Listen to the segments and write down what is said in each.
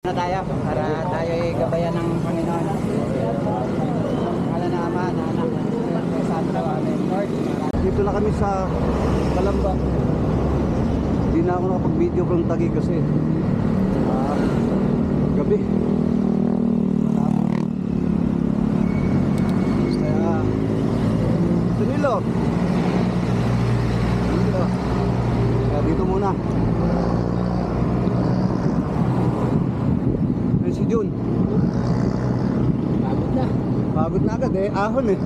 Na tayo para tayo ay gabayan ng Panginoon. Ala na Ama, na Anak, na Santo, Amen. Lord, Dito na kami sa Kalamba. Hindi na ako nakapag-video from Taguig kasi gabi. Malabo rin. Kaya Danilo. Kaya dito muna. Ayun si Jun. pagod na. Pagod na agad ahon Ayun.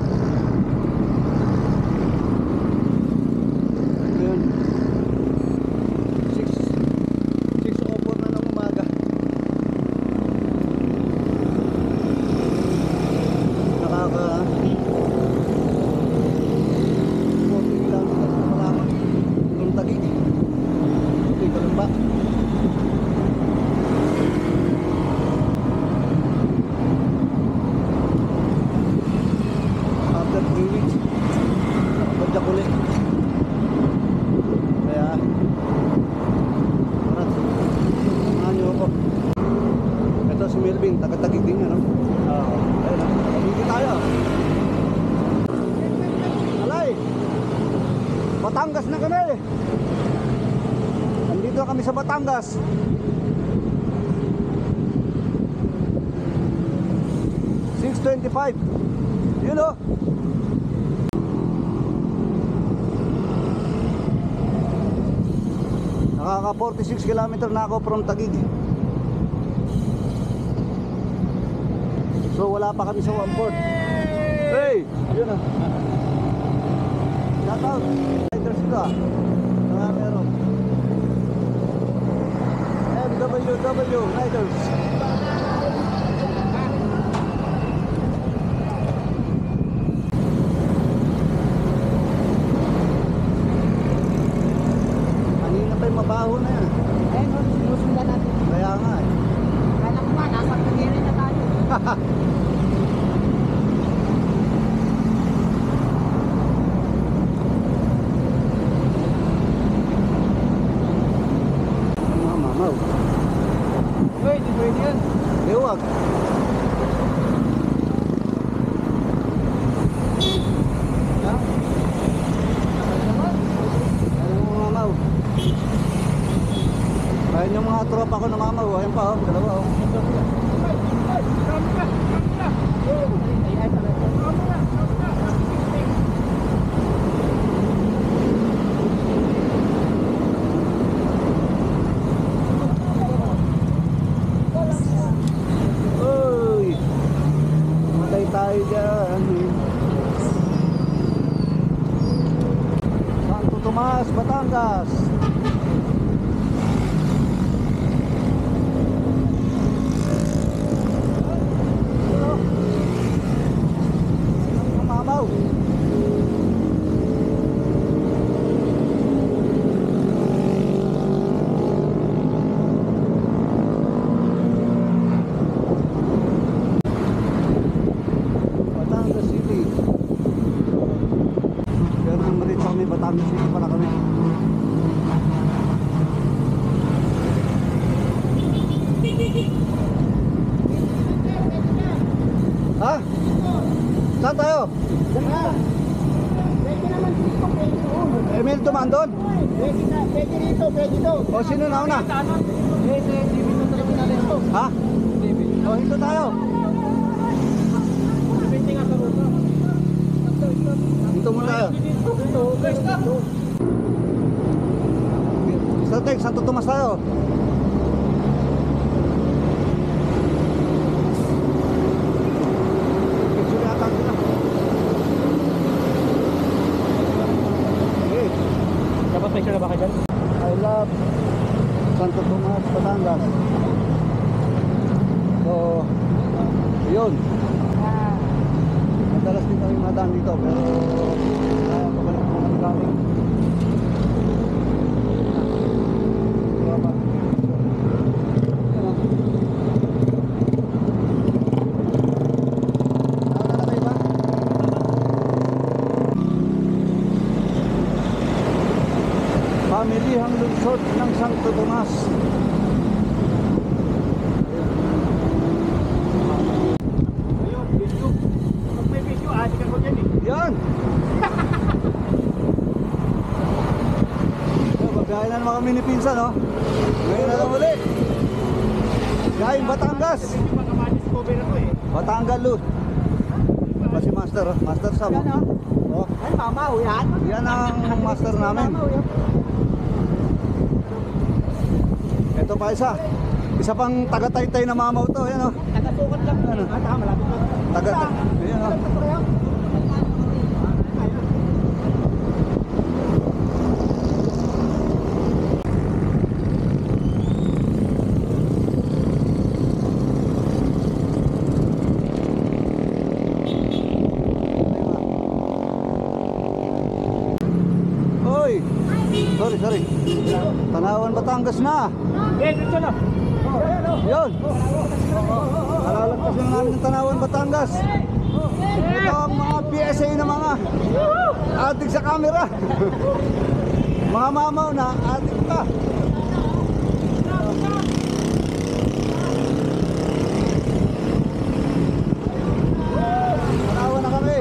6:04 na ng umaga. Nakaka 40 kilometers na malaman ng Taguig. Hindi ko lang ba? After 3 weeks nakabadyak ulit. Kaya marat samahan nyo ako. Ito si Melvin, taga-Taguig din yan, no? Ayun na, Taguig tayo. Alay, Batangas na kami. Nandito kami sa Batangas. $6.25. Yun o. Nakaka 46 km na ako from Taguig. So wala pa kami sa Wamford. Hey! Yun o. Shout out. Riders ito Mga meron MWW Riders. Mabaho na yan. Ayun, sinusundan natin. Kaya nga Kala ko nga, nasa Pagiri na tayo. Mga mamaw. Uy, di pwede yun. Liwag. Ayun yung mga tropa ko na mamaw. Ayun pa dalawa Uy, matay tayo dyan. Santo Tomas, Batangas. Batangas City. Kaya nang marit sa kami, Batangas City pala kami. Ha? Saan tayo? Pwede naman dito, pwede doon. Emil dumaan doon? Pwede dito, pwede doon. O sino nauna? Pwede, dito talaga na dito. Ha? O hito tayo. Depende nga sa ruta. Hito muna tayo. Sa Tex, Santo Tomas tayo. Picture yata sila. Okay. Dapat picture na ba kayo dyan? I love Santo Tomas, Batangas. So, yun. Madalas din kami madaan dito pero pabalik po kami galing. Pamilihang lungsod ng Santo Tomas. mga mini pinsan, no? Ngayon na lang ulit. Kain Batangas. Batangas Lut. Ba si Master, oh. Master Sam. Oh. Ay, mamaw yan. Yan ang master namin. Ito pa isa. Isa pang taga-taytay na mamaw to. Yan, oh. Taga-sukat lang. Ano? Malapit na. Taga-taytay. Yan, oh. Oy. Sorry. Tanawan Batangas na. Dito na. Yun. Alalagpas lang namin ng Tanawan Batangas. Ito ang mga PSA na mga adik sa camera. Mga mamaw na adik ka. Tanawan na kami.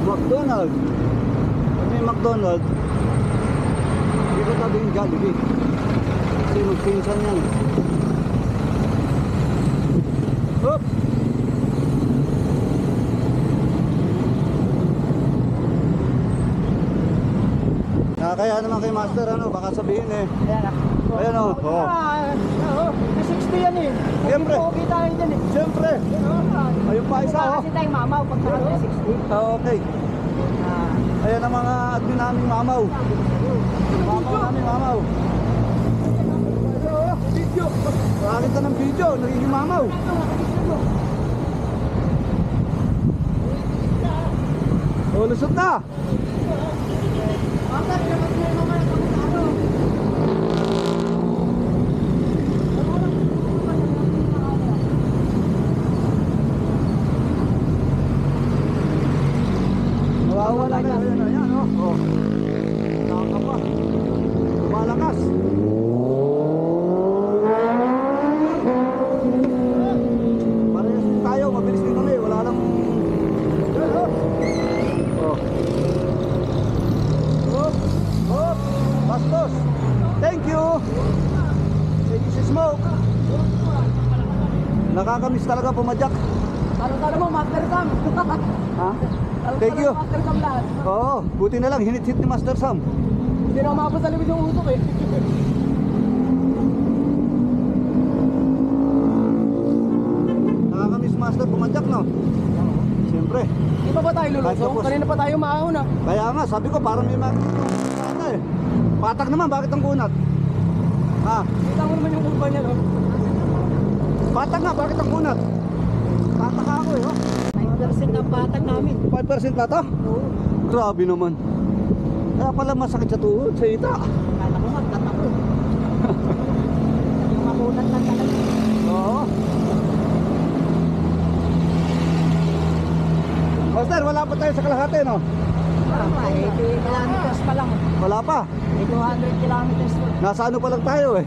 McDonald. Pag may McDonald, hindi ko sabihin Jollibee. Kasi magpinsan yan. Hop! Kaya naman kay Master, ano, baka sabihin eh. Ayan o. Oh. 60 yan eh. Siyempre. Okay tayo dyan eh. Siyempre. Ayun pa isa oh. Kasi tayong mamaw pag naka 60. Okay. Ayan ang mga admin namin mamaw. Mamaw namin mamaw. Video. Nakakita ng video. Nagiging mamaw. Oh, lusot na. Nawawala na. Ayan, oh. Oh. Naka pa. Lumalakas. Parehas din tayo. Mabilis din kami. Wala lang. Oh. Oh. Bastos. Thank you. Thank you si Smoke. Nakakamiss talaga pumadyak. Talo-talo mo, Master Sam. Ha? Thank you. Master Sam lahat. Oo, buti na lang hinit-hit ni Master Sam. Hindi na umabot sa libid yung utok eh. Nakakamiss Master pumadyak, no? Siyempre. Di pa ba tayo Kahit lulusong? tapos. Kanina pa tayo maahon ah. Kaya nga, sabi ko parang may ano eh. Patak naman, bakit ang kunat? Ha? Kita mo naman yung kurba niya no? Patak nga, bakit ang kunat? Patak ako eh, oh. 5% ang patag namin. 5% pa to? Oo. Grabe naman. Kaya pala masakit sa tuhod, sa ita. Kala ko nga, tatako. Yung makunat lang talaga. Oo. Master, wala pa tayo sa kalahati, no? Tama, 80 kilometers pa lang. Wala pa. 200 kilometers pa. Nasa ano pa lang tayo eh.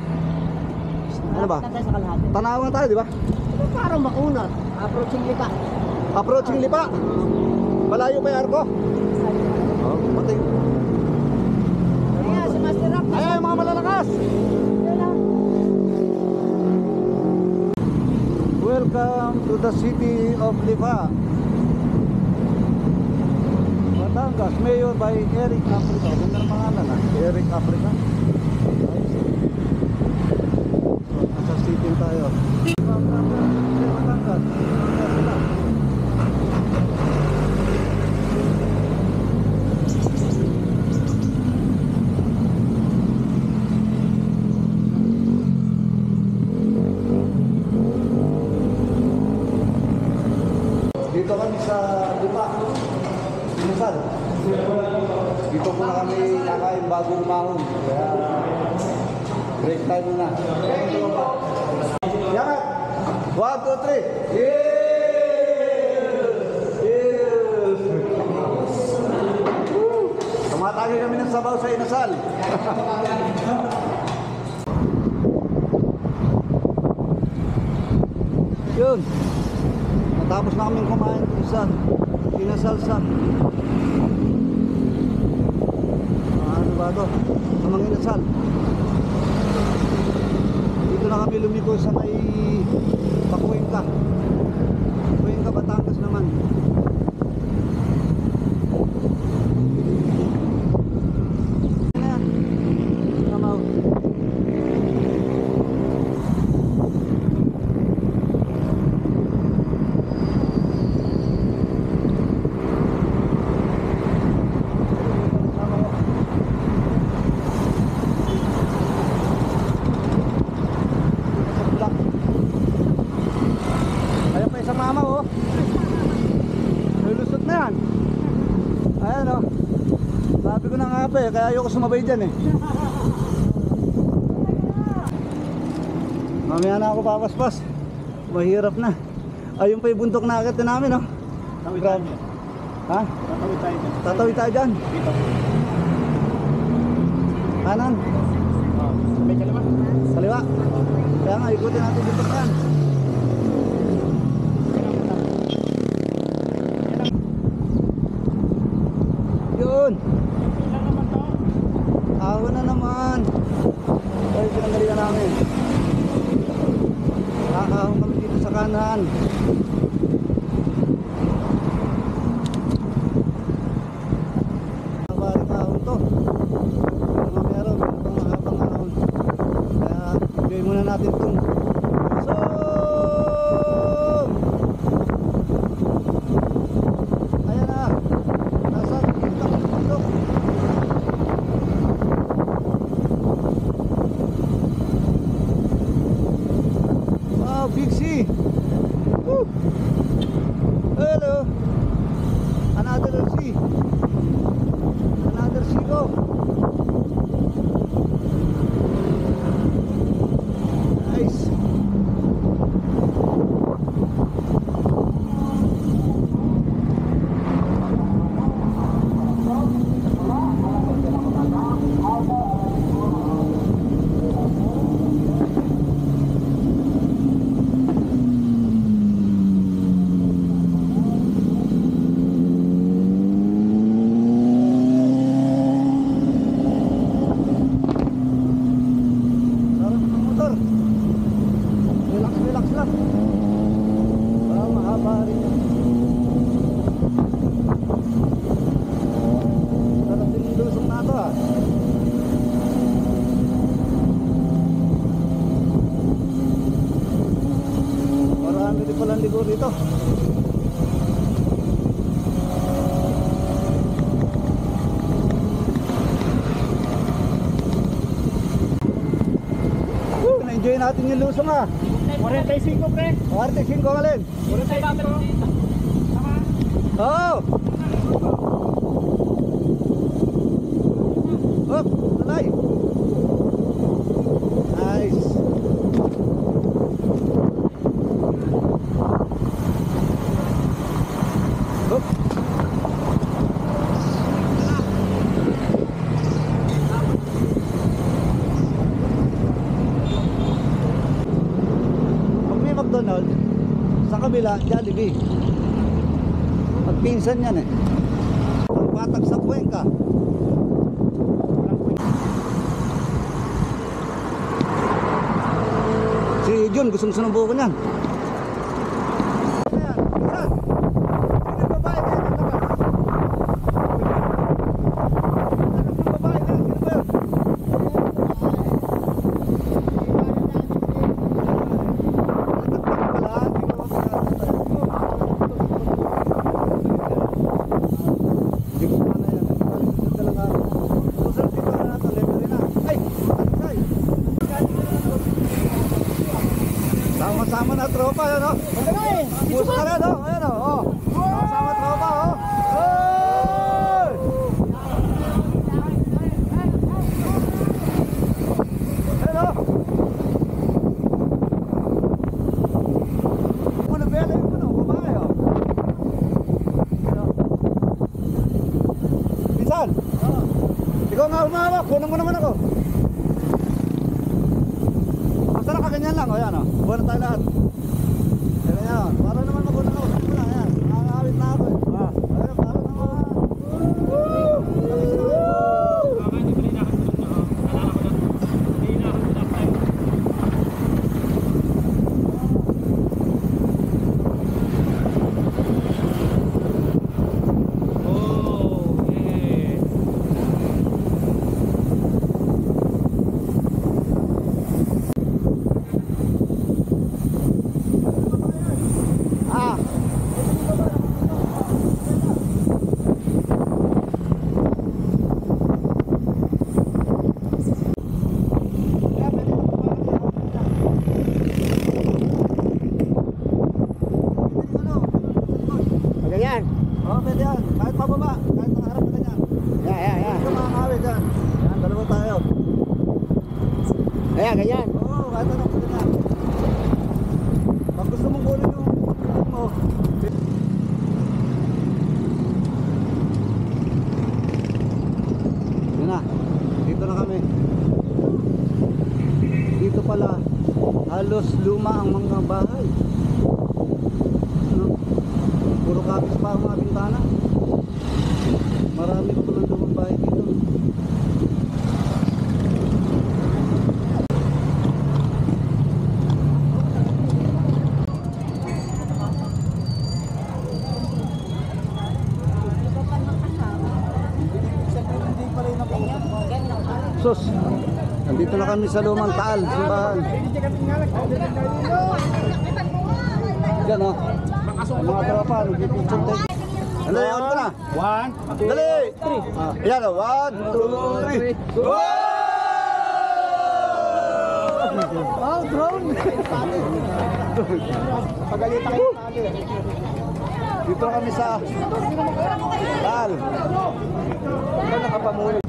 Ano ba? Malapit na tayo sa kalahati. Tanawan tayo, di ba? Ito parang makunat. Approaching lipa. Approaching lipa. Malayo pa yung arko. Oh, pati. Kaya si Master Rock. Ay, ay, mga malalakas. Yan lang. Welcome to the city of Lipa. Batangas, mayor by Eric Africa. Ganda ng pangalan ah. Eric Africa. So, nasa city tayo. Batangas. Dito kami sa Lipa. Pinasal. Dito po na kami nakain bago umahon. Kaya break time muna. Yakat! 1, 2, 3. Yes! Yes! Woo! Lagi kami ng sabaw sa inasal. Yun. Natapos na kaming kumain sa inasal. Ano ba ito? Namang inasal. Dito na kami lumiko sa may Pakuengka. Pakuengka, Batangas naman. Ayan. Tamaw. Ayan pa isang mama oh. Lulusot na yan. Ayan oh. Sabi ko na nga pa eh, kaya ayoko sumabay dyan eh. Mamaya na ako papaspas. Mahirap na. Ayun pa yung bundok na agad namin oh. Tawid tayo dyan. Ha? Tatawid tayo dyan. Tatawid tayo dyan. Dito. Kanan. May kaliwa. Kaliwa. Kaya nga ikutin natin bundok na yan. Yun. Ako na naman. Ay, pinanggalingan namin. Kakahong kami dito sa kanan. Mabaring ahon to. Mga meron, mga mahabang ahon. Kaya enjoy muna natin itong zoom! Ayan na. Nasa dito ang bundok. Wow, big sea. Woo. Hello. Another sea. Another sea go. Nice. Sarap ng motor. Relax lang. Mahaba rin yan. Sarap din yung lusong na ito ah. Marami din palang ligo dito. Na-enjoy natin yung lusong ah. 45 pre. 45 alin? 45 bro. Oh! Hop! Talay! Nice! Hop! Pag may McDonald's, sa kabila, Jollibee. Magpinsan yan eh. Ang patag sa Cuenca. Si John, gustong sunubukan yan. Ayan, saan? Sino yung babae na yan? Ang labas? Sino yung babae na yan? Sino ba yun? Sama-sama na tropa, ano? Puso ka na, no? Ayan, oh. Sama-sama tropa, oh. Oy! Hello! Muna bela yung ano, babae, oh. Ano? Pinsan? lang, o yan o. Buwan na tayo lahat. Ayan yan. Para naman mabunan ako. Sige lang, ayan. Nakakawit na ako eh. Ayan, para naman. Ah. Ganyan. Oo, pwede yan. Kahit pababa, kahit nakaharap na ganyan. Yeah. Ito makakawit yan. Yan, dalawa tayo. Ayan, ganyan. Oo, kahit ano, ganyan. Pag gusto mong kunin yung mo. Yun na, dito na kami. Dito pala, halos luma ang mga bahay. Ano? Puro kapis pa ang mga bintana. Marami pa palang lumang bahay dito. Sus, nandito na kami sa lumang Taal, simbahan. Diyan o, ang mga tropa, nagpipicture tayo. Ano yun ka na? 1, Dali! Ayan o, 1, 2, 3. Oh, drone! Pagalitan kayo tali. Dito na kami sa Taal. Ito nakapamulo.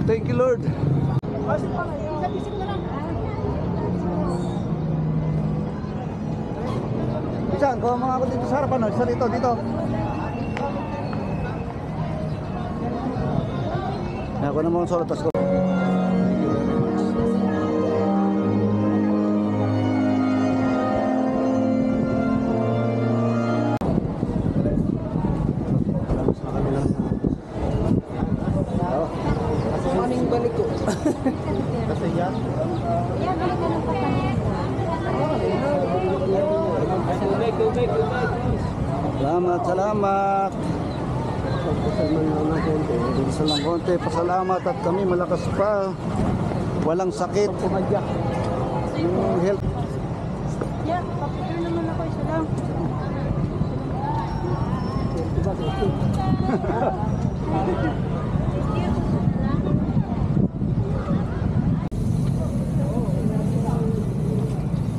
Thank you, Lord. Isan, kuha mga ako dito sa harapan. Isa dito, dito. Ako na mga solotas ko. Salamat. Isa lang konti. Pasalamat at kami malakas pa. Walang sakit. Yung health. Yeah, papicture naman ako isa lang.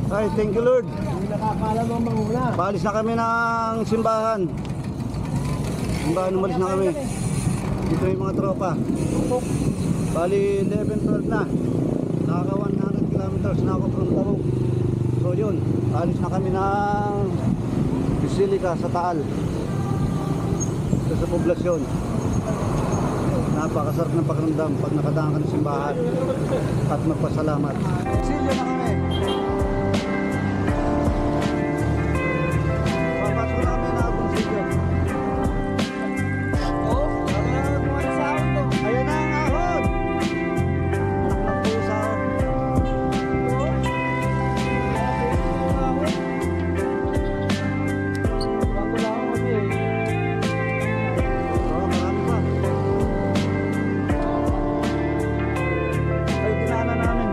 Ay, thank you, Lord. Hindi nakakala mo manguna. Paalis na kami ng simbahan. Simbahan, umalis na kami. Dito yung mga tropa. Bali, 11-12 na. Nakaka 100 kilometers na ako from Tarong. So yun, paalis na kami ng Basilica sa Taal. Ito sa poblasyon. Napakasarap ng pakiramdam pag nakadaan ka ng simbahan at magpasalamat. Silya na kami. Papasok na kami na akong silya. Ayan na ang ahon. Anak ng pusa. Oo, marami pa. Ay, tinaanan namin.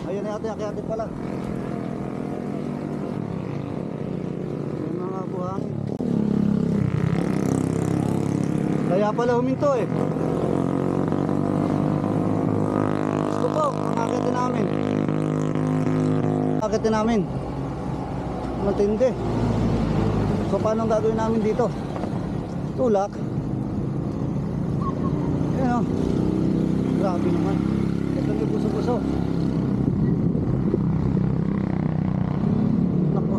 Ayun na ate, akyati pala. May mga buhangin. Kaya pala huminto eh. Gusto po, ang akitin namin. Akitin namin. Matindi. So paano ang gagawin namin dito? Tulak. Ayan o. Grabe naman. Ito yung puso-puso. Nako.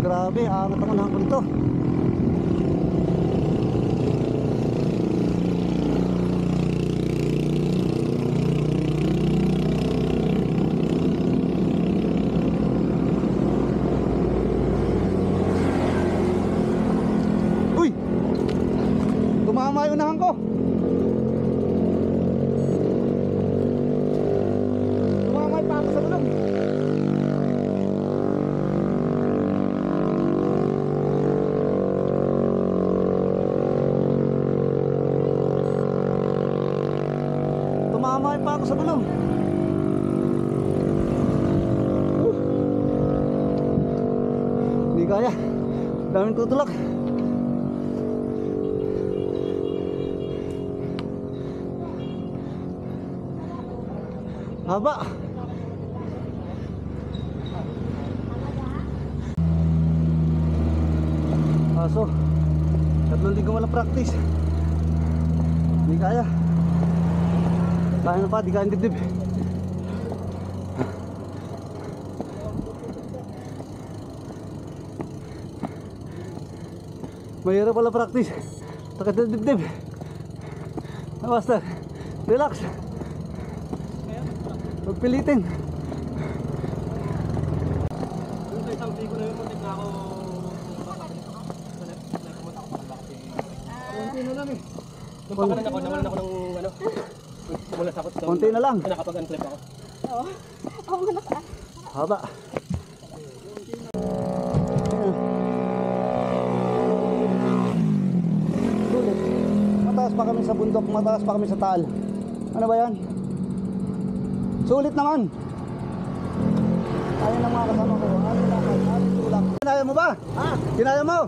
Grabe, angat ako na ako nito. Uy! Tumama yung unahan ko. Tumama yung pako sa gulong. Tumama yung pako sa gulong. Hindi kaya. Daming tutulak. Haba. Kaso 3 linggo walang practice. Hindi kaya. Kaya na pa, di kaya dibdib. Mahirap pala practice. Takot na dibdib. Basta, relax. Huwag pilitin. Yung sa isang ligo na yun, muntik na ako. Konti na lang eh. Nung pakanan ako, nawalan ako ng ano. Mula sakot sa Konti na lang. nakapag-unclip ako. Haba. Sulit. Mataas pa kami sa bundok, mataas pa kami sa taal. Ano ba yan? Sulit naman. Ayaw ng mga kasama ko. Ayaw lakad, ayaw tulak. Kinaya mo ba? Ha? Kinaya mo?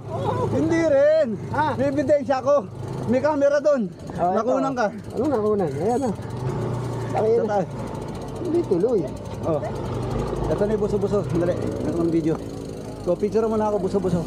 Hindi rin. May ebidensya ko. May camera doon. Nakunan ka. Ano nakunan? Ayan na. Sa taal. Hindi tuloy. Oh. Ito na yung buso-buso. Dali. Ito ng video. Go, picture mo na ako buso-buso.